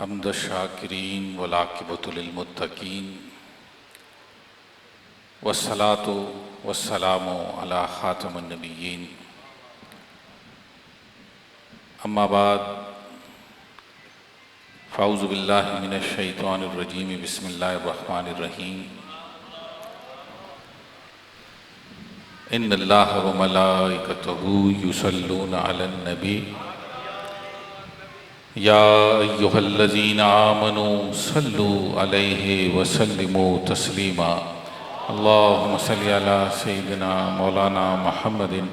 हम्द शाकिरीन वलाकिबतुल मुत्तकीन वस्सलातु वस्सलामु अला खातमुन नबिय्यीन अम्मा बाद फ़ाऊज़ु बिल्लाहि मिनश शैतानिर रजीम बिस्मिल्लाहिर रहमानिर रहीम इन्नल्लाह व मलाइकतहू युसल्लूना अलन नबी या अय्युहल्लज़ीना आमनू सल्लू अलैहि व सल्लिमू तस्लीमा अल्लाहुम्मा सल्लि अला सय्यिदिना मौलाना मुहम्मदिन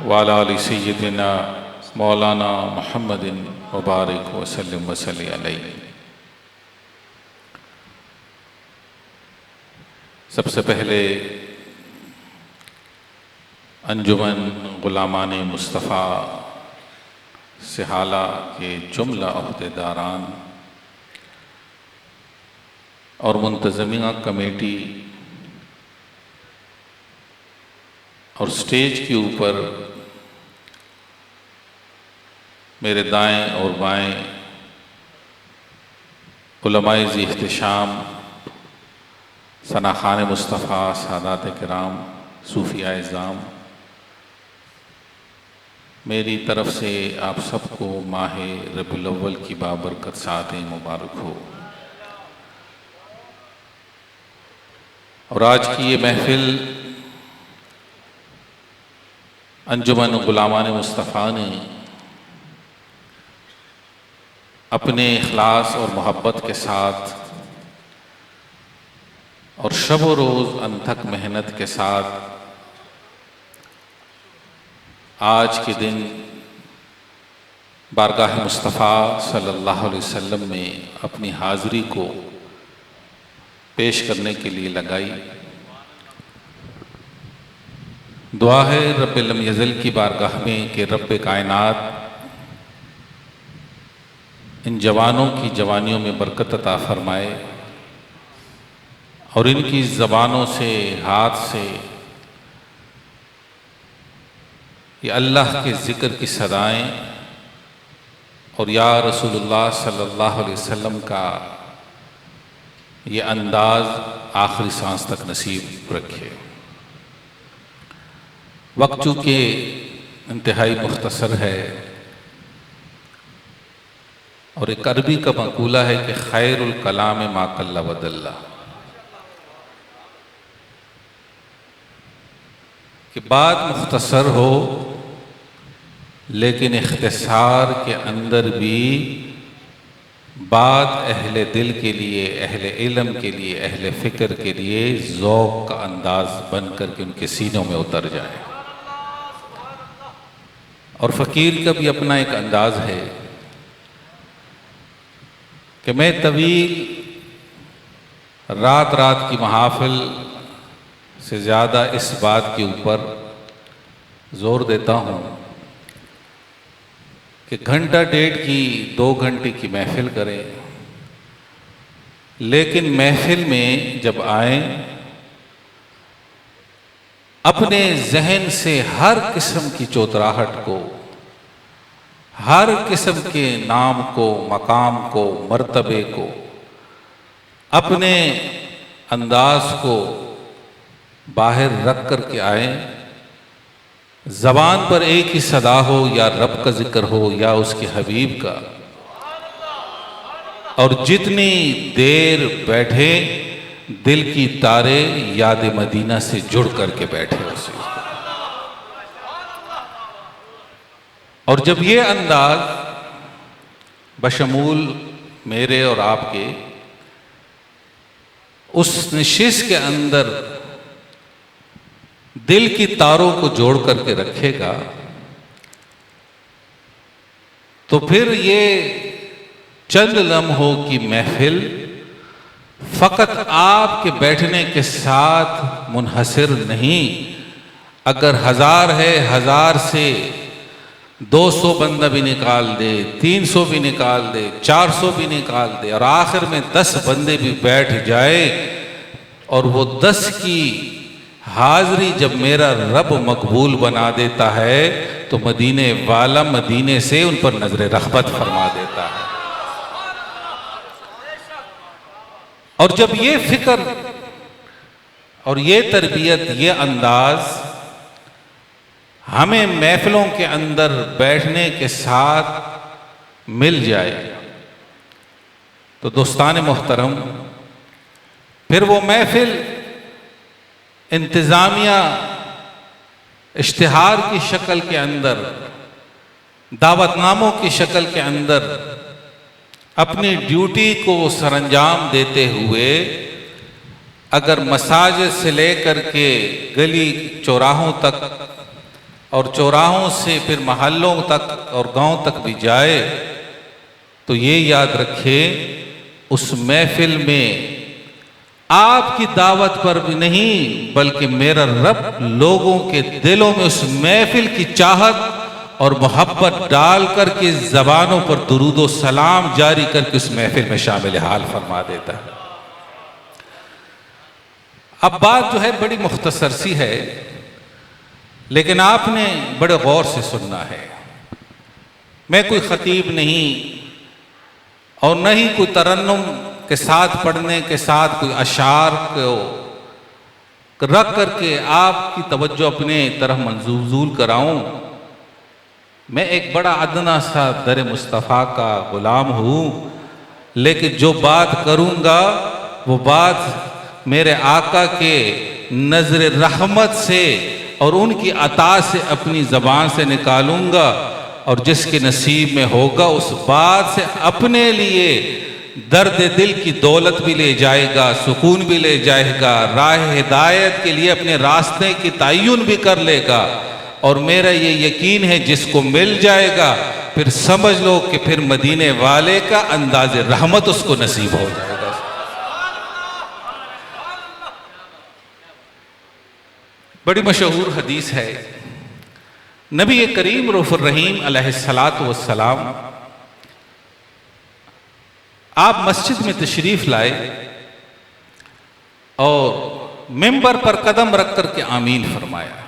व अला आलि सय्यिदिना मौलाना मुहम्मदिन व बारिक व सल्लिम व सल्लि अलैहि। सबसे पहले अंजुमन गुलामाने मुस्तफ़ा सिहाला के जुमला अहदेदारान और मुंतज़मिया कमेटी और स्टेज के ऊपर मेरे दाएं और बाएं उलमाए ज़ी इख्तिशाम सनाखान मुस्तफ़ा सादात किराम सूफिया इज़ाम, मेरी तरफ़ से आप सबको माह रबीउल अव्वल की बाबरकत सातें मुबारक हो। और आज की ये महफ़िल अंजुमन गुलामान मुस्तफ़ा ने अपने इखलास और मोहब्बत के साथ और शब व रोज़ अनथक मेहनत के साथ आज के दिन बारगाह मुस्तफ़ा सल्लल्लाहु अलैहि वसल्लम में अपनी हाज़िरी को पेश करने के लिए लगाई। दुआ है रब्बे लम यज़ल की बारगाह में कि रब्बे कायनात इन जवानों की जवानियों में बरकत अता फरमाए और इनकी ज़बानों से, हाथ से ये अल्लाह के ज़िक्र की सदाएँ और या रसूलुल्लाह सल्लल्लाहु अलैहि वसल्लम का ये अंदाज़ आखिरी सांस तक नसीब रखे। वक्त चूँकि इंतहाई मुख्तसर है और एक अरबी का मक़ूला है कि खैरुल कलाम मा क़ल्ल व दल्ला, कि बात मुख्तसर हो लेकिन इख्तिसार के अंदर भी बात अहले दिल के लिए, अहले इल्म के लिए, अहले फ़िक्र के लिए ज़ौक़ का अंदाज़ बन कर के उनके सीनों में उतर जाए। और फ़कीर का भी अपना एक अंदाज़ है कि मैं तवील रात रात की महाफ़िल से ज़्यादा इस बात के ऊपर ज़ोर देता हूँ कि घंटा डेढ़ की, 2 घंटे की महफ़िल करें, लेकिन महफ़िल में जब आए अपने जहन से हर किस्म की चौतराहट को, हर किस्म के नाम को, मकाम को, मर्तबे को, अपने अंदाज को बाहर रख कर के आए। ज़बान पर एक ही सदा हो, या रब का जिक्र हो या उसके हबीब का, और जितनी देर बैठे दिल की तारे याद मदीना से जुड़ करके बैठे उसे। और जब ये अंदाज बशमूल मेरे और आपके उस नशिश के अंदर दिल की तारों को जोड़ करके रखेगा, तो फिर ये चंद लम्हों की महफिल फ़कत आपके बैठने के साथ मुनहसर नहीं। अगर 1000 है, 1000 से 200 बंदा भी निकाल दे, 300 भी निकाल दे, 400 भी निकाल दे, और आखिर में 10 बंदे भी बैठ जाए, और वो 10 की हाज़िरी जब मेरा रब मकबूल बना देता है तो मदीने वाला मदीने से उन पर नजर रहमत फरमा देता है। और जब ये फिक्र और ये तरबियत, ये अंदाज हमें महफिलों के अंदर बैठने के साथ मिल जाए तो दोस्तान मोहतरम, फिर वो महफिल इंतज़ामिया इश्तिहार की शक्ल के अंदर, दावतनामों की शक्ल के अंदर अपनी ड्यूटी को सरअंजाम देते हुए अगर मसाजिद से लेकर के गली चौराहों तक और चौराहों से फिर महल्लों तक और गांव तक भी जाए तो ये याद रखें, उस महफिल में आपकी दावत पर भी नहीं बल्कि मेरा रब लोगों के दिलों में उस महफिल की चाहत और मोहब्बत डाल करके ज़बानों पर दुरूद व सलाम जारी करके उस महफिल में शामिल हाल फरमा देता है। अब बात जो है बड़ी मुख्तसर सी है, लेकिन आपने बड़े गौर से सुनना है। मैं कोई खतीब नहीं और न ही कोई तरन्नुम के साथ पढ़ने के साथ कोई अशार को रख करके आपकी तवज्जो अपने तरफ मंजूल कराऊं। मैं एक बड़ा अदना सा दर मुस्तफ़ा का गुलाम हूँ, लेकिन जो बात करूँगा वो बात मेरे आका के नज़र रहमत से और उनकी अता से अपनी ज़बान से निकालूंगा, और जिसके नसीब में होगा उस बात से अपने लिए दर्द दिल की दौलत भी ले जाएगा, सुकून भी ले जाएगा, राह हिदायत के लिए अपने रास्ते की तय्युन भी कर लेगा। और मेरा ये यकीन है जिसको मिल जाएगा फिर समझ लो कि फिर मदीने वाले का अंदाज रहमत उसको नसीब हो जाएगा। बड़ी मशहूर हदीस है, नबी करीम रऊफ़ुर रहीम अलैहिस्सलातु वस्सलाम आप मस्जिद में तशरीफ लाए और मिंबर पर कदम रख कर के आमीन फरमाया।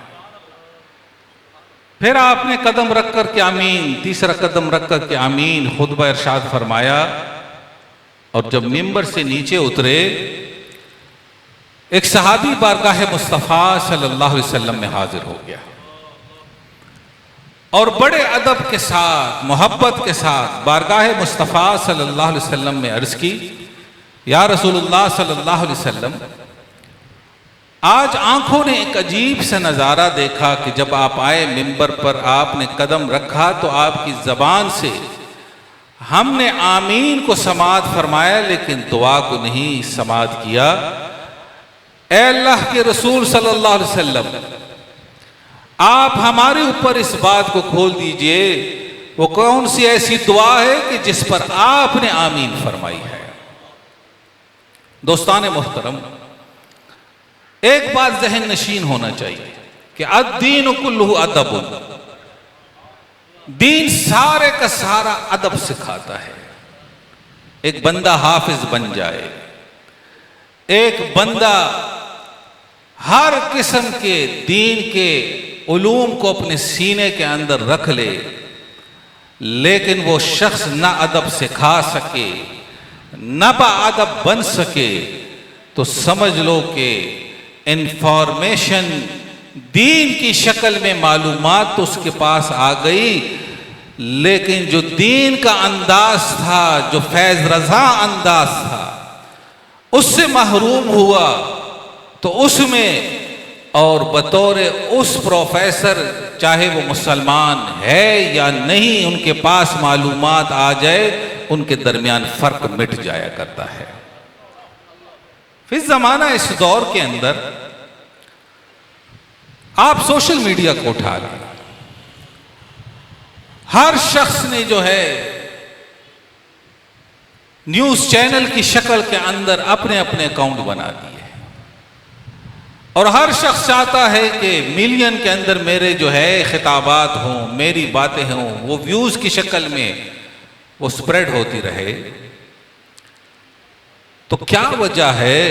फिर आपने कदम रख कर के आमीन, तीसरा कदम रख कर के आमीन, खुतबा इरशाद फरमाया। और जब मिंबर से नीचे उतरे, एक सहाबी बारगाह मुस्तफ़ा सल्लल्लाहु अलैहि वसल्लम में हाजिर हो गया और बड़े अदब के साथ, मोहब्बत के साथ बारगाह मुस्तफ़ा सल्लल्लाहु अलैहि वसल्लम में अर्ज़ की, या रसूलुल्लाह सल्लल्लाहु अलैहि वसल्लम, आज आंखों ने एक अजीब सा नज़ारा देखा कि जब आप आए मिंबर पर, आपने कदम रखा तो आपकी ज़बान से हमने आमीन को समाअत फरमाया लेकिन दुआ को नहीं समाअत किया। ऐ अल्लाह के रसूल सल्लल्लाहु अलैहि वसल्लम, आप हमारे ऊपर इस बात को खोल दीजिए, वो कौन सी ऐसी दुआ है कि जिस पर आपने आमीन फरमाई है। दोस्तान मोहतरम, एक बात जहन नशीन होना चाहिए कि अद्दीन कुल्लुहु अदबुन, दीन सारे का सारा अदब सिखाता है। एक बंदा हाफिज बन जाए, एक बंदा हर किस्म के दीन के उलूम को अपने सीने के अंदर रख ले, लेकिन वो शख्स ना अदब सिखा सके, ना बाअदब बन सके, तो समझ लो कि इंफॉर्मेशन दीन की शक्ल में मालूमात तो उसके पास आ गई, लेकिन जो दीन का अंदाज था, जो फैज रजा अंदाज था, उससे महरूम हुआ। तो उसमें और बतौर उस प्रोफेसर, चाहे वो मुसलमान है या नहीं, उनके पास मालूमात आ जाए, उनके दरमियान फर्क मिट जाया करता है। फिर जमाना इस दौर के अंदर आप सोशल मीडिया को उठा लें, हर शख्स ने जो है न्यूज चैनल की शक्ल के अंदर अपने अपने अकाउंट बना दिए और हर शख्स चाहता है कि मिलियन के अंदर मेरे जो है खिताबात हों, मेरी बातें हों, वो व्यूज की शक्ल में वो स्प्रेड होती रहे। तो क्या वजह है,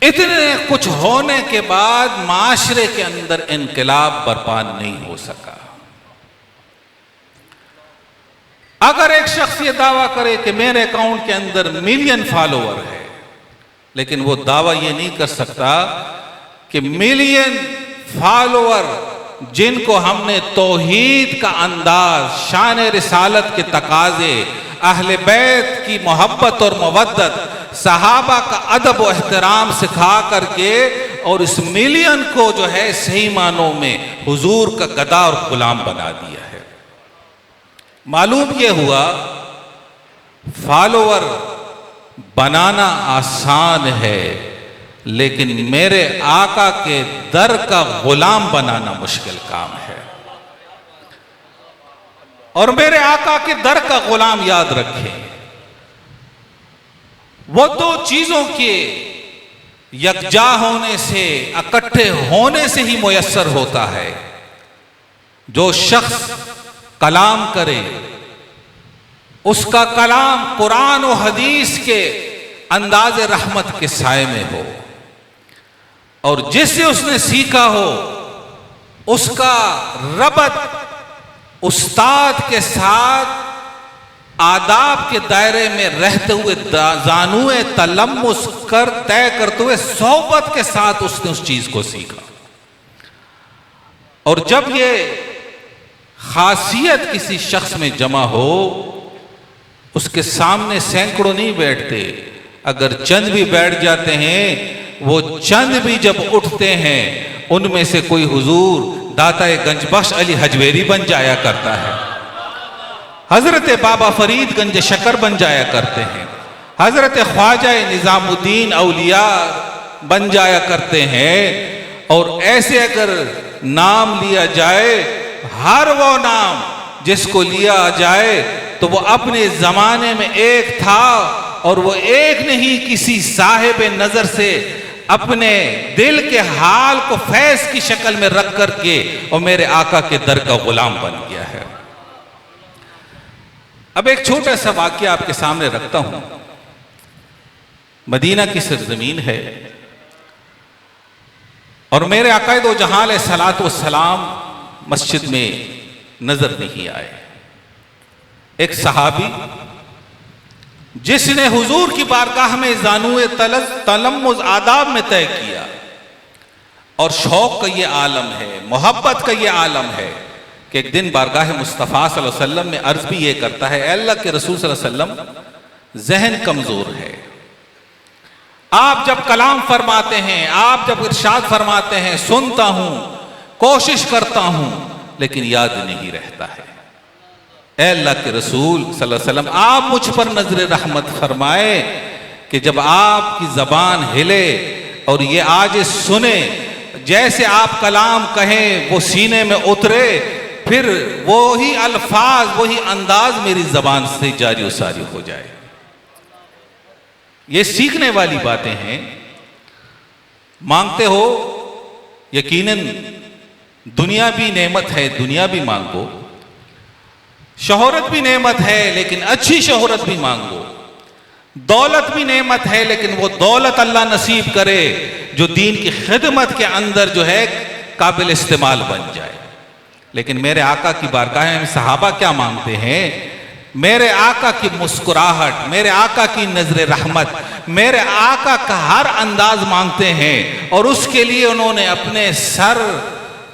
इतने कुछ होने के बाद माशरे के अंदर इनकलाब बर्पा नहीं हो सका। अगर एक शख्स ये दावा करे कि मेरे अकाउंट के अंदर मिलियन फॉलोअर है, लेकिन वो दावा ये नहीं कर सकता कि मिलियन फॉलोअर जिनको हमने तौहीद का अंदाज, शान रिसालत के तकाजे, अहले बैत की मोहब्बत और मवद्दत, सहाबा का अदब और एहतराम सिखा करके और इस मिलियन को जो है सही मानों में हुजूर का गदा और गुलाम बना दिया है। मालूम यह हुआ फॉलोअर बनाना आसान है, लेकिन मेरे आका के दर का गुलाम बनाना मुश्किल काम है। और मेरे आका के दर का गुलाम याद रखें, वो दो चीजों के यकजा होने से, इकट्ठे होने से ही मुयस्सर होता है। जो शख्स कलाम करे उसका कलाम कुरान और हदीस के अंदाज रहमत के साए में हो, और जिससे उसने सीखा हो उसका रबत उस्ताद के साथ आदाब के दायरे में रहते हुए, जानुए तलम्मुस कर तय करते हुए सोहबत के साथ उसने उस चीज को सीखा। और जब ये खासियत किसी शख्स में जमा हो, उसके सामने सैकड़ों नहीं बैठते, अगर चंद भी बैठ जाते हैं, वो चंद भी जब उठते हैं उनमें से कोई हुजूर दाता गंजबख्श अली हजवेरी बन जाया करता है, हजरत बाबा फरीद गंज शकर बन जाया करते हैं, हजरत ख्वाजा निजामुद्दीन औलिया बन जाया करते हैं। और ऐसे अगर नाम लिया जाए, हर वो नाम जिसको लिया जाए तो वो अपने जमाने में एक था, और वो एक नहीं किसी साहिब नजर से अपने दिल के हाल को फैज की शक्ल में रख करके और मेरे आका के दर का गुलाम बन गया है। अब एक छोटा सा वाक्य आपके सामने रखता हूं। मदीना की सरजमीन है और मेरे आकाए दो जहां अलैहिस्सलातु वस्सलाम मस्जिद में नजर नहीं आए। एक सहाबी जिसने हुजूर की बारगाह में जानुए तलम्मुज़ आदाब में तय किया, और शौक का ये आलम है, मोहब्बत का ये आलम है कि एक दिन बारगाह मुस्तफ़ा सल्लल्लाहु अलैहि वसल्लम में अर्ज भी ये करता है, अल्लाह के रसूल सल्लल्लाहु अलैहि वसल्लम जहन कमजोर है, आप जब कलाम फरमाते हैं, आप जब इरशाद फरमाते हैं, सुनता हूं, कोशिश करता हूं, लेकिन याद नहीं रहता है। ऐ अल्लाह के रसूल सल्लल्लाहु अलैहि वसल्लम, आप मुझ पर नजर रहमत फरमाए कि जब आपकी जबान हिले और ये आज सुने, जैसे आप कलाम कहें वो सीने में उतरे, फिर वो ही अल्फाज, वही अंदाज मेरी जबान से जारी और सारी हो जाए। ये सीखने वाली बातें हैं। मांगते हो, यकीनन दुनिया भी नेमत है, दुनिया भी मांगो, शोहरत भी नेमत है लेकिन अच्छी शोहरत भी मांगो, दौलत भी नेमत है लेकिन वो दौलत अल्लाह नसीब करे जो दीन की खिदमत के अंदर जो है काबिल इस्तेमाल बन जाए। लेकिन मेरे आका की बारगाह में सहाबा क्या मांगते हैं? मेरे आका की मुस्कुराहट, मेरे आका की नजर रहमत, मेरे आका का हर अंदाज मांगते हैं, और उसके लिए उन्होंने अपने सर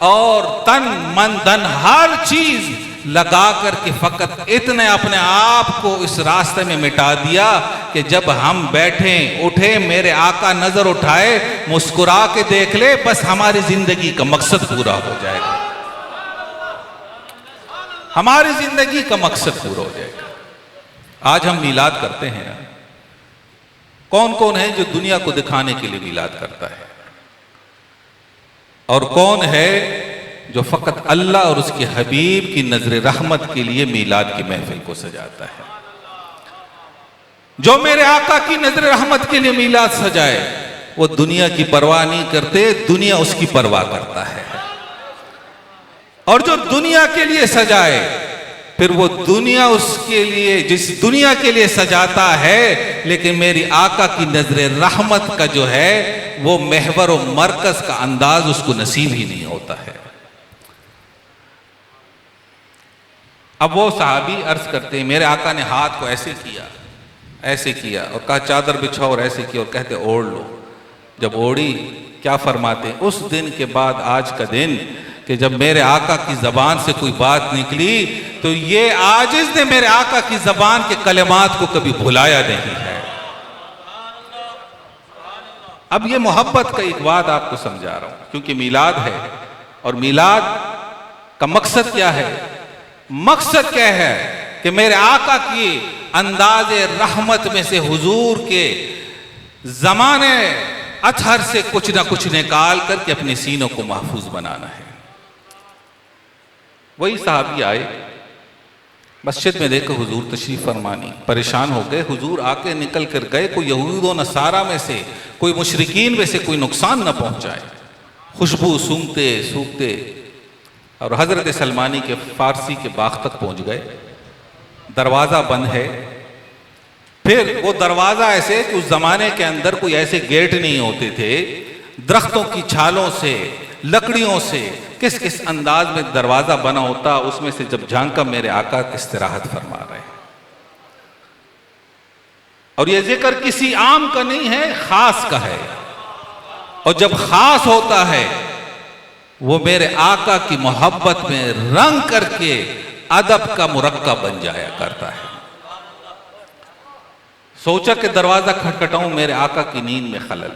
और तन मन धन हर चीज लगा करके फकत इतने अपने आप को इस रास्ते में मिटा दिया कि जब हम बैठे उठे, मेरे आका नजर उठाए, मुस्कुरा के देख ले, बस हमारी जिंदगी का मकसद पूरा हो जाएगा, हमारी जिंदगी का मकसद पूरा हो जाएगा। आज हम मीलाद करते हैं ना, कौन कौन है जो दुनिया को दिखाने के लिए मीलाद करता है, और कौन है जो फकत अल्लाह और उसके हबीब की नजर रहमत के लिए मीलाद की महफिल को सजाता है। जो मेरे आका की नजर रहमत के लिए मीलाद सजाए वो दुनिया की परवाह नहीं करते, दुनिया उसकी परवाह करता है। और जो दुनिया के लिए सजाए, फिर वो दुनिया उसके लिए, जिस दुनिया के लिए सजाता है, लेकिन मेरी आका की नजर रहमत का जो है वो महवर और मरकज का अंदाज उसको नसीब ही नहीं होता है। अब वो सहाबी अर्ज करते हैं, मेरे आका ने हाथ को ऐसे किया और कहा चादर बिछाओ, और ऐसे किया और कहते ओढ़ लो। जब ओढ़ी, क्या फरमाते हैं, उस दिन के बाद आज का दिन कि जब मेरे आका की ज़बान से कोई बात निकली तो ये आजिज़ ने मेरे आका की ज़बान के कलिमात को कभी भुलाया नहीं है। अब ये मोहब्बत का एक बात आपको समझा रहा हूं, क्योंकि मीलाद है, और मीलाद का मकसद क्या है? मकसद क्या है कि मेरे आका की अंदाज़े रहमत में से हुजूर के ज़माने अतहर से कुछ ना कुछ निकाल करके अपने सीनों को महफूज बनाना है। वही साहबी आए, मस्जिद में देखकर हुजूर तशरीफ फरमानी, परेशान हो गए। हुजूर आके निकल कर गए, कोई यहूद व नसारा में से, कोई मुशरिकीन में से कोई नुकसान न पहुंचाए। खुशबू सूंघते और हजरत सलमानी के फारसी के बाग तक पहुंच गए। दरवाज़ा बंद है। फिर वो दरवाज़ा ऐसे कि उस ज़माने के अंदर कोई ऐसे गेट नहीं होते थे, दरख्तों की छालों से, लकड़ियों से किस किस अंदाज में दरवाज़ा बना होता, उसमें से जब झांका मेरे आका इस्तिराहत फरमा रहे हैं। और ये जिक्र किसी आम का नहीं है, खास का है। और जब खास होता है वो मेरे आका की मोहब्बत में रंग करके अदब का मुरक्का बन जाया करता है। सोचा कि दरवाजा खटखटाऊं, मेरे आका की नींद में खलल,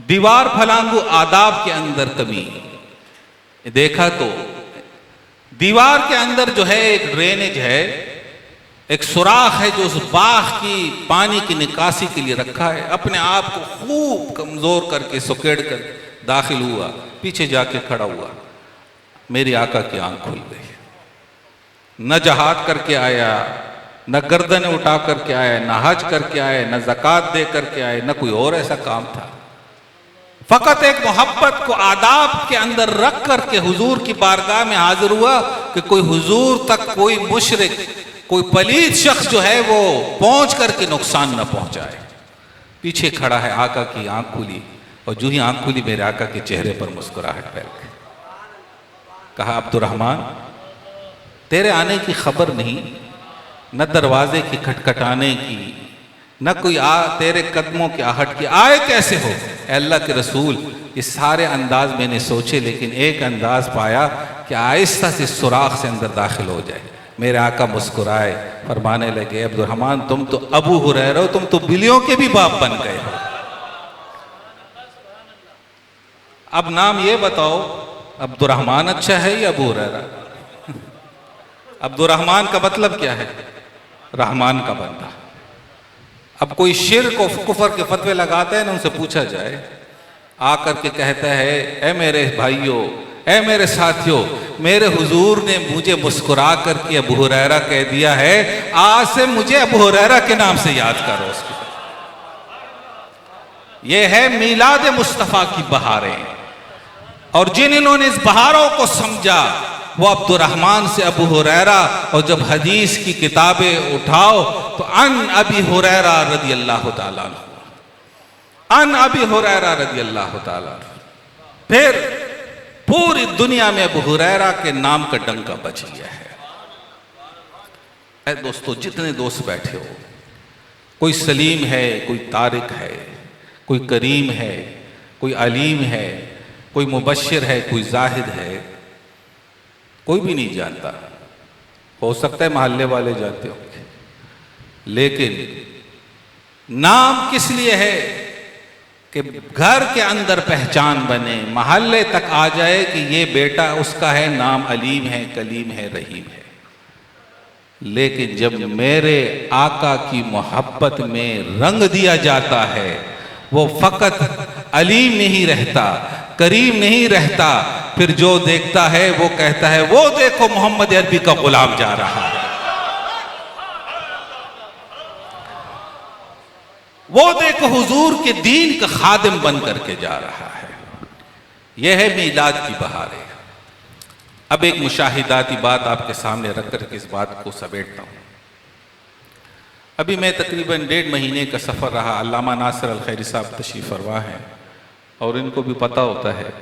दीवार फलांगू, आदाब के अंदर कमी। देखा तो दीवार के अंदर जो है एक ड्रेनेज है, एक सुराख है जो उस बाग की पानी की निकासी के लिए रखा है। अपने आप को खूब कमजोर करके सुकेड़ कर दाखिल हुआ, पीछे जाके खड़ा हुआ। मेरी आका की आंख खुल गई। न जहाद करके आया, न गर्दन उठा करके आए, न हज करके आए, न ज़कात दे करके आए, न कोई और ऐसा काम था। फकत एक मोहब्बत को आदाब के अंदर रख करके हुजूर की बारगाह में हाजिर हुआ कि कोई हुजूर तक कोई मुशरिक, कोई पलीद शख्स जो है वो पहुंच करके नुकसान न पहुंचाए। पीछे खड़ा है, आका की आंख खुली, और जो ही आंख खुली मेरे आका के चेहरे पर मुस्कुराहट फैल गई। कहा अब्दुर्रहमान, तेरे आने की खबर नहीं, न दरवाजे की खटखटाने की, न कोई तेरे कदमों की आहट की। आए कैसे हो अल्लाह के रसूल? ये सारे अंदाज मैंने सोचे, लेकिन एक अंदाज पाया कि आहिस्ता से सुराख से अंदर दाखिल हो जाए। मेरे आका मुस्कुराए, फरमाने लगे अब्दुर्रहमान, तुम तो अबू हुरैरा हो, तुम तो बिल्लियों के भी बाप बन गए हो। अब नाम ये बताओ, अब्दुर्रहमान अच्छा है या अबू हुरैरा? अब्दुर्रहमान का मतलब क्या है? रहमान का बंदा। अब कोई शिर्क और कुफर के फतवे लगाते हैं ना, उनसे पूछा जाए, आकर के कहता है, ए मेरे भाइयों, ए मेरे साथियों, मेरे हुजूर ने मुझे मुस्कुरा करके अबू हुरैरा कह दिया है, आज से मुझे अबू हुरैरा के नाम से याद करो। उसकी ये है मीलाद मुस्तफ़ा की बहारें। और जिन इन्होंने इस बहारों को समझा वो अब्दुर्रहमान से अबू हुरैरा, और जब हदीस की किताबें उठाओ तो अन अबी हुरैरा रज़ी अल्लाह ताला अन्हु, अन अबी हुरैरा रज़ी अल्लाह ताला अन्हु। फिर पूरी दुनिया में अबू हुरैरा के नाम का डंका बच गया है। ऐ दोस्तों, जितने दोस्त बैठे हो, कोई सलीम है, कोई तारिक है, कोई करीम है, कोई अलीम है, कोई मुबश्शिर है, कोई जाहिद है, कोई भी नहीं जानता। हो सकता है मोहल्ले वाले जानते होंगे, लेकिन नाम किस लिए है कि घर के अंदर पहचान बने, मोहल्ले तक आ जाए कि ये बेटा उसका है, नाम अलीम है, कलीम है, रहीम है। लेकिन जब मेरे आका की मोहब्बत में रंग दिया जाता है, वो फकत अलीम नहीं रहता, करीम नहीं रहता, फिर जो देखता है वो कहता है, वो देखो मोहम्मद अरबी का गुलाम जा रहा है, वो देखो हुजूर के दीन का खादिम बन करके जा रहा है। यह है मीलाद की बहारें। अब एक मुशाहिदाती बात आपके सामने रख कर के इस बात को समेटता हूं। अभी मैं तकरीबन 1.5 महीने का सफ़र रहा। अल्लामा नासिर अल खैरी साहब तशरीफ़ फरमा है और इनको भी पता होता है।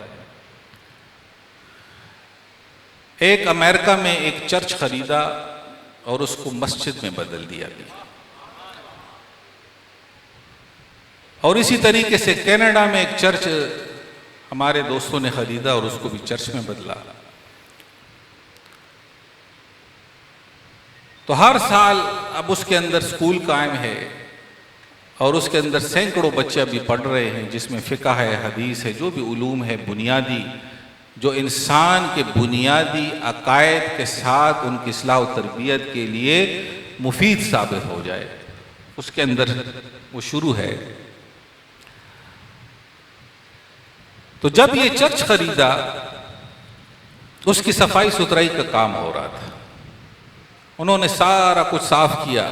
एक अमेरिका में एक चर्च खरीदा और उसको मस्जिद में बदल दिया गया, और इसी तरीके से कनाडा में एक चर्च हमारे दोस्तों ने खरीदा और उसको भी चर्च में बदला। तो हर साल अब उसके अंदर स्कूल कायम है और उसके अंदर सैकड़ों बच्चे अभी पढ़ रहे हैं, जिसमें फ़िक़्ह है, हदीस है, जो भी उलूम है बुनियादी, जो इंसान के बुनियादी अकायद के साथ उनकी इस्लाह और तरबियत के लिए मुफीद साबित हो जाए, उसके अंदर वो शुरू है। तो जब ये चर्च खरीदा, उसकी सफाई सुथराई का काम हो रहा था, उन्होंने सारा कुछ साफ किया,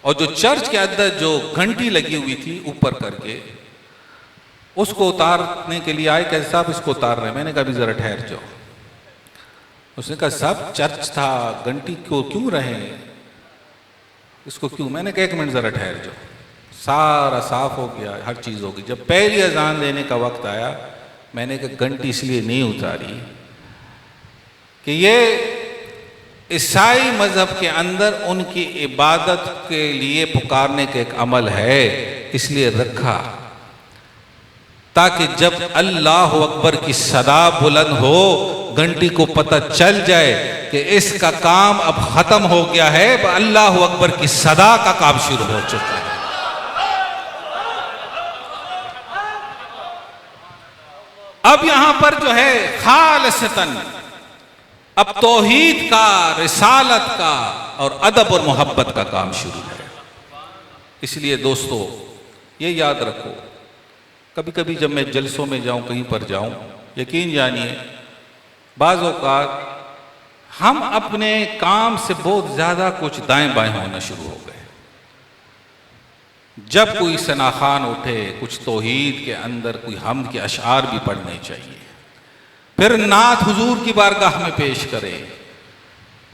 और जो चर्च के अंदर जो घंटी लगी हुई थी ऊपर करके, उसको उतारने के लिए आए, कैसे साहब इसको उतार रहे हैं। मैंने कहा अभी जरा ठहर जाओ। उसने कहा साहब चर्च था, घंटी को क्यों रहे, इसको क्यों। मैंने कहा एक मिनट जरा ठहर जाओ। सारा साफ हो गया, हर चीज़ हो गई। जब पहली अजान देने का वक्त आया, मैंने कहा घंटी इसलिए नहीं उतारी कि ये ईसाई मजहब के अंदर उनकी इबादत के लिए पुकारने का एक अमल है, इसलिए रखा, ताकि जब अल्लाह अकबर की सदा बुलंद हो, घंटी को पता चल जाए कि इसका काम अब खत्म हो गया है, अल्लाह अकबर की सदा का काम शुरू हो चुका है। अब यहां पर जो है खालिसतन अब तौहीद का, रिसालत का और अदब और मोहब्बत का काम शुरू है। इसलिए दोस्तों ये याद रखो, कभी कभी जब मैं जलसों में जाऊं, कहीं पर जाऊं, यकीन जानिए बाज़ औक़ात हम अपने काम से बहुत ज़्यादा कुछ दाएं बाएं होना शुरू हो गए। जब कोई सनाखान उठे, कुछ तौहीद के अंदर कोई हम्द के अशआर भी पढ़ने चाहिए, फिर नात हुजूर की बारगाह में पेश करे,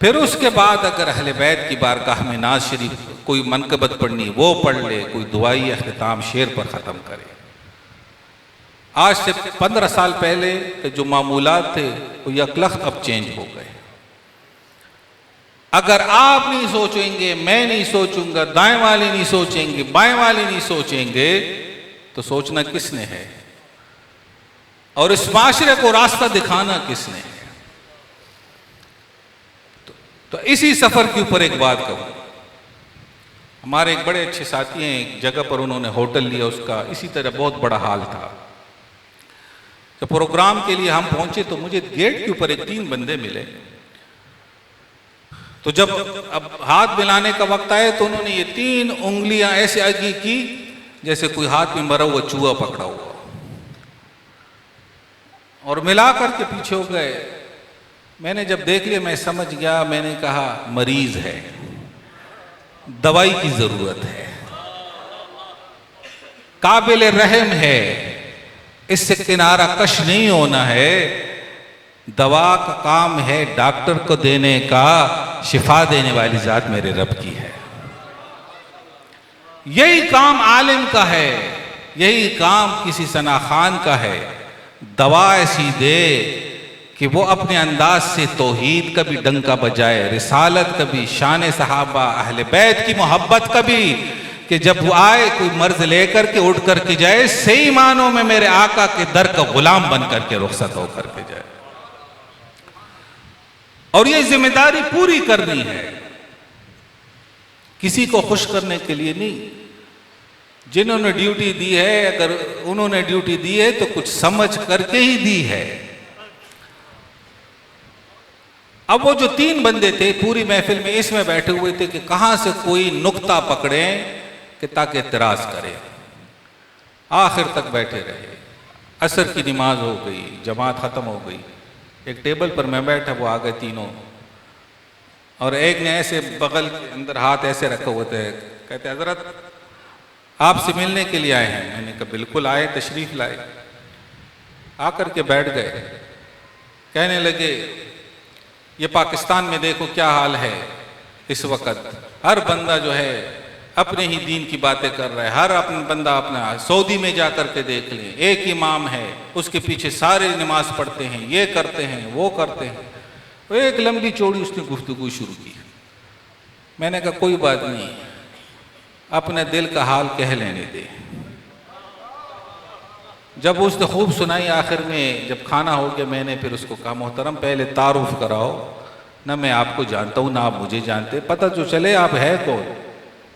फिर उसके बाद अगर अहले बैत की बारगाह में नात शरीफ कोई मनकबत पढ़नी वो पढ़ ले, कोई दुआई अख्तिताम शेर पर ख़त्म करे। आज से 15 साल पहले के जो मामूलात थे वो यकलख्त अब चेंज हो गए। अगर आप नहीं सोचेंगे, मैं नहीं सोचूंगा, दाएं वाले नहीं सोचेंगे, बाएं वाले नहीं सोचेंगे, तो सोचना किसने है और इस माशरे को रास्ता दिखाना किसने है। तो इसी सफर के ऊपर एक बात कहूं। हमारे एक बड़े अच्छे साथी हैं, एक जगह पर उन्होंने होटल लिया, उसका इसी तरह बहुत बड़ा हाल था। तो प्रोग्राम के लिए हम पहुंचे तो मुझे गेट के ऊपर एक 3 बंदे मिले। तो जब अब हाथ मिलाने का वक्त आया तो उन्होंने ये 3 उंगलियां ऐसे आगे की जैसे कोई हाथ में मरा हुआ चूहा पकड़ा हुआ, और मिला करके पीछे हो गए। मैंने जब देख लिया मैं समझ गया, मैंने कहा मरीज है, दवाई की जरूरत है, काबिल रहम है, इससे किनारा कश नहीं होना है। दवा का काम है डॉक्टर को देने का, शिफा देने वाली जात मेरे रब की है। यही काम आलिम का है, यही काम किसी सनाखान का है। दवा ऐसी दे कि वो अपने अंदाज से तौहीद का भी डंका बजाए, रिसालत का भी, शान सहाबा, अहले बैत की मोहब्बत का भी, कि जब वो आए कोई मर्ज लेकर के उठ करके जाए, सही मानों में मेरे आका के दर का गुलाम बन करके रुखसत होकर के जाए। और ये जिम्मेदारी पूरी करनी है, किसी को खुश करने के लिए नहीं। जिन्होंने ड्यूटी दी है, अगर उन्होंने ड्यूटी दी है तो कुछ समझ करके ही दी है। अब वो जो 3 बंदे थे पूरी महफिल में इसमें बैठे हुए थे कि कहां से कोई नुक्ता पकड़े कि ताकि इतराज करे। आखिर तक बैठे रहे, असर की नमाज हो गई, जमात खत्म हो गई। एक टेबल पर मैं बैठा, वो आ गए तीनों, और एक ने ऐसे बगल के अंदर हाथ ऐसे रखे हुए थे, कहते हजरत आपसे मिलने के लिए आए हैं। मैंने कहा बिल्कुल आए, तशरीफ लाए। आकर के बैठ गए, कहने लगे ये पाकिस्तान में देखो क्या हाल है इस वक्त, हर बंदा जो है अपने ही दीन की बातें कर रहा है, हर अपना बंदा अपना। सऊदी में जा कर के देख लें, एक इमाम है, उसके पीछे सारे नमाज पढ़ते हैं, ये करते हैं, वो करते हैं। वो एक लंबी चौड़ी उसने गुफ्तगू शुरू की। मैंने कहा कोई बात नहीं, अपने दिल का हाल कह लेने दे। जब उसने खूब सुनाई, आखिर में जब खाना हो गया, मैंने फिर उसको कहा मोहतरम पहले तारुफ कराओ, ना मैं आपको जानता हूँ ना आप मुझे जानते, पता तो चले आप है कौन।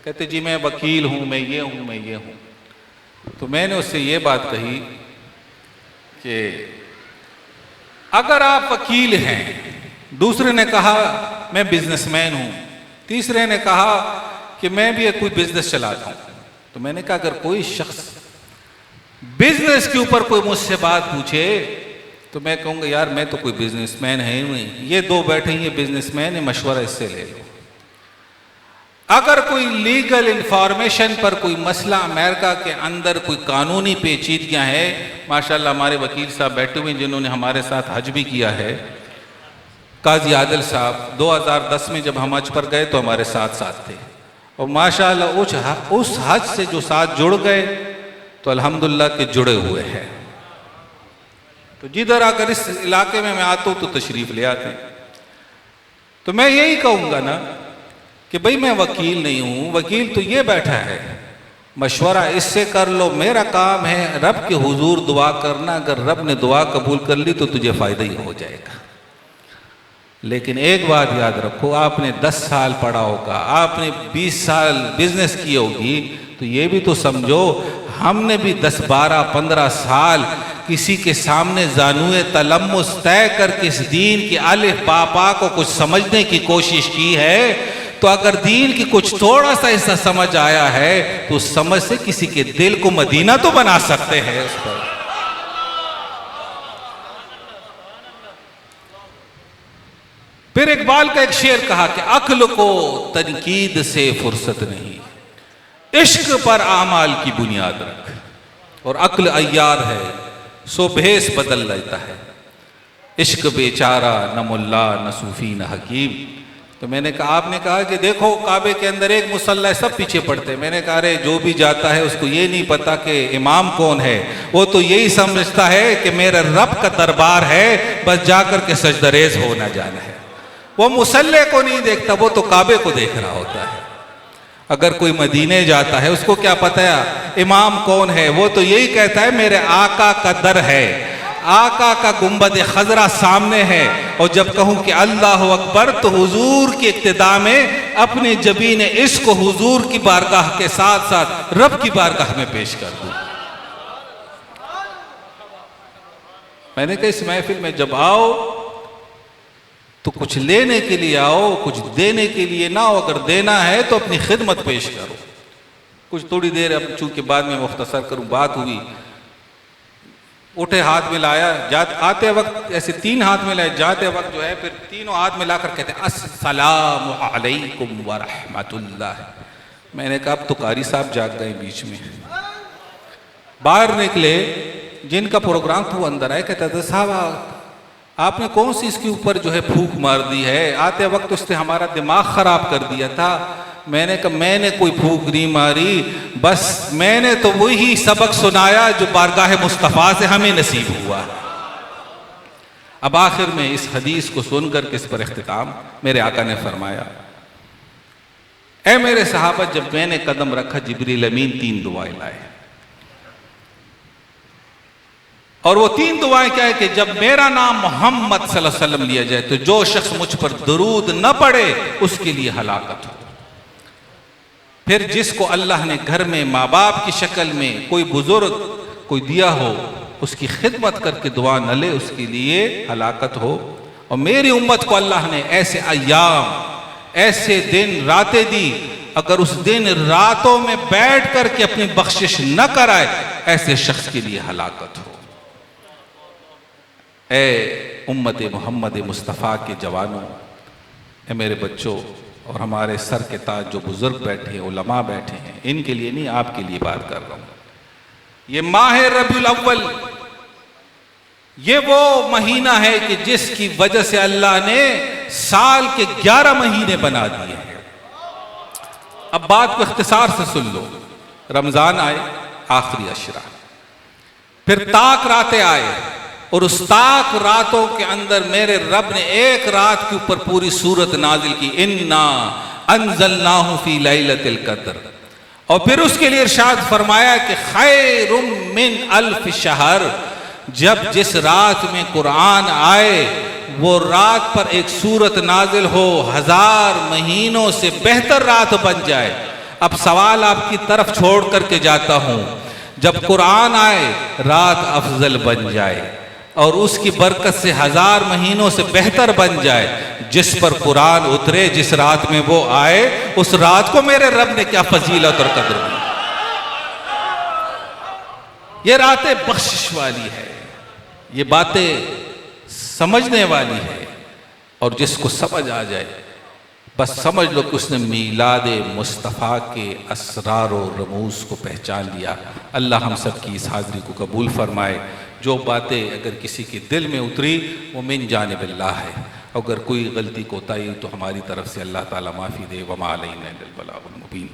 कहते जी मैं वकील हूँ, मैं ये हूँ, मैं ये हूँ। तो मैंने उससे ये बात कही कि अगर आप वकील हैं, दूसरे ने कहा मैं बिजनेसमैन हूँ, तीसरे ने कहा कि मैं भी कोई बिजनेस चलाता हूँ, तो मैंने कहा अगर कोई शख्स बिजनेस के ऊपर कोई मुझसे बात पूछे तो मैं कहूँगा यार मैं तो कोई बिजनेसमैन है ही नहीं, ये दो बैठे ये बिजनेसमैन है, मशवरा इससे ले लो। अगर कोई लीगल इंफॉर्मेशन पर कोई मसला अमेरिका के अंदर कोई कानूनी पेचीदगियां है, माशाल्लाह हमारे वकील साहब बैठे हुए जिन्होंने हमारे साथ हज भी किया है, काजी आदिल साहब 2010 में जब हम हज पर गए तो हमारे साथ साथ थे, और माशाल्लाह उस हज से जो साथ जुड़ गए तो अल्हम्दुलिल्लाह के जुड़े हुए हैं। तो जिधर आकर इस इलाके में मैं आता हूँ तो तशरीफ ले आते हैं। तो मैं यही कहूँगा ना कि भाई मैं वकील नहीं हूँ, वकील तो ये बैठा है, मशवरा इससे कर लो, मेरा काम है रब के हुजूर दुआ करना, अगर रब ने दुआ कबूल कर ली तो तुझे फ़ायदा ही हो जाएगा। लेकिन एक बात याद रखो, आपने 10 साल पढ़ा होगा, आपने 20 साल बिजनेस की होगी, तो ये भी तो समझो हमने भी 10, 12, 15 साल किसी के सामने जानुए तलम्मुस तय करके इस दीन के अलिफ बापा को कुछ समझने की कोशिश की है। तो अगर दीन की कुछ थोड़ा सा हिस्सा समझ आया है तो उस समझ से किसी के दिल को मदीना तो बना सकते हैं उस पर। फिर इकबाल का एक शेर कहा कि अक्ल को तनकीद से फुर्सत नहीं, इश्क पर आमाल की बुनियाद रख, और अक्ल अय्यार है सो भेस बदल लेता है, इश्क बेचारा न मुल्ला न सूफी न हकीम। तो मैंने कहा, आपने कहा कि देखो काबे के अंदर एक मुसल्ला है, सब पीछे पड़ते हैं। मैंने कहा अरे जो भी जाता है उसको ये नहीं पता कि इमाम कौन है, वो तो यही समझता है कि मेरा रब का दरबार है, बस जाकर के सजदरेज होना जाना है। वो मुसल्ले को नहीं देखता, वो तो काबे को देख रहा होता है। अगर कोई मदीने जाता है उसको क्या पता है इमाम कौन है, वो तो यही कहता है मेरे आका का दर है, आका का गुंबद खजरा सामने है, और जब कहूं कि अल्लाह अकबर तो हुजूर की इक्तिदा में अपने जबीन इश्क को हुजूर की बारगाह के साथ साथ रब की बारगाह में पेश कर दूं। मैंने कहा इस महफिल में जब आओ तो कुछ लेने के लिए आओ, कुछ देने के लिए ना हो। अगर देना है तो अपनी खिदमत पेश करो। कुछ थोड़ी देर अब चूंकि बाद में मुख्तसर करूं, बात हुई, उठे हाथ मिलाया, आते वक्त ऐसे 3 हाथ मिलाए, जाते वक्त जो है फिर तीनों हाथ मिलाकर कहते हैं अस्सलामु अलैकुम व रहमतुल्लाह। मैंने कहा अब तो कारी साहब जाग गए बीच में। बाहर निकले, जिनका प्रोग्राम था वो अंदर आए, कहते थे साहब आपने कौन सी इसके ऊपर जो है फूंक मार दी है, आते वक्त उसने हमारा दिमाग खराब कर दिया था। मैंने कहा मैंने कोई फूंक नहीं मारी, बस मैंने तो वही सबक सुनाया जो बारगाह मुस्तफ़ा से हमें नसीब हुआ। अब आखिर में इस हदीस को सुनकर के इस पर इख्तिताम मेरे आका ने फरमाया, ऐ मेरे सहाबा जब मैंने कदम रखा जिब्रील अमीन 3 दुआएं लाए, और वो 3 दुआएं क्या है कि जब मेरा नाम मोहम्मद सल्लल्लाहु अलैहि वसल्लम लिया जाए तो जो शख्स मुझ पर दरूद न पढ़े उसके लिए हलाकत हो। फिर जिसको अल्लाह ने घर में माँ बाप की शक्ल में कोई बुजुर्ग कोई दिया हो उसकी खिदमत करके दुआ न ले उसके लिए हलाकत हो। और मेरी उम्मत को अल्लाह ने ऐसे अय्याम ऐसे दिन रातें दी, अगर उस दिन रातों में बैठ कर के अपनी बख्शिश न कराए ऐसे शख्स के लिए हलाकत हो। ए उम्मत मोहम्मद मुस्तफ़ा के जवानों, ए मेरे बच्चों, और हमारे सर के ताज जो बुजुर्ग बैठे हैं, उलमा बैठे हैं, इनके लिए नहीं आपके लिए बात कर रहा हूं। ये माह रबीउल अव्वल ये वो महीना है कि जिसकी वजह से अल्लाह ने साल के 11 महीने बना दिए हैं। अब बात को इख्तिसार से सुन लो। रमजान आए, आखिरी अशरा, फिर ताक रातें आए, और उस ताक रातों के अंदर मेरे रब ने एक रात के ऊपर पूरी सूरत नाजिल की, इन्ना अंज़लनाहु फी लैलतिल क़द्र। और फिर उसके लिए इरशाद फरमाया कि खैरुम मिन अल्फ शहर, जब जिस रात में कुरान आए वो रात पर एक सूरत नाजिल हो 1000 महीनों से बेहतर रात बन जाए। अब सवाल आपकी तरफ छोड़ करके जाता हूं, जब कुरान आए रात अफजल बन जाए और उसकी बरकत से 1000 महीनों से बेहतर बन जाए, जिस पर कुरान उतरे, जिस रात में वो आए, उस रात को मेरे रब ने क्या फजीलत और कदर दी। ये रातें बख्शिश वाली है, ये बातें समझने वाली है, और जिसको समझ आ जाए बस समझ लो कि उसने मीलादे मुस्तफ़ा के असरार और रमूज़ को पहचान लिया। अल्लाह हम सब की इस हाज़िरी को कबूल फरमाए। जो बातें अगर किसी के दिल में उतरी वो मिन जानिबिल्लाह है, अगर कोई गलती कोताही तो हमारी तरफ से अल्लाह ताला माफ़ी दे। वमा अलैना इल्लल बलागुल मुबीन।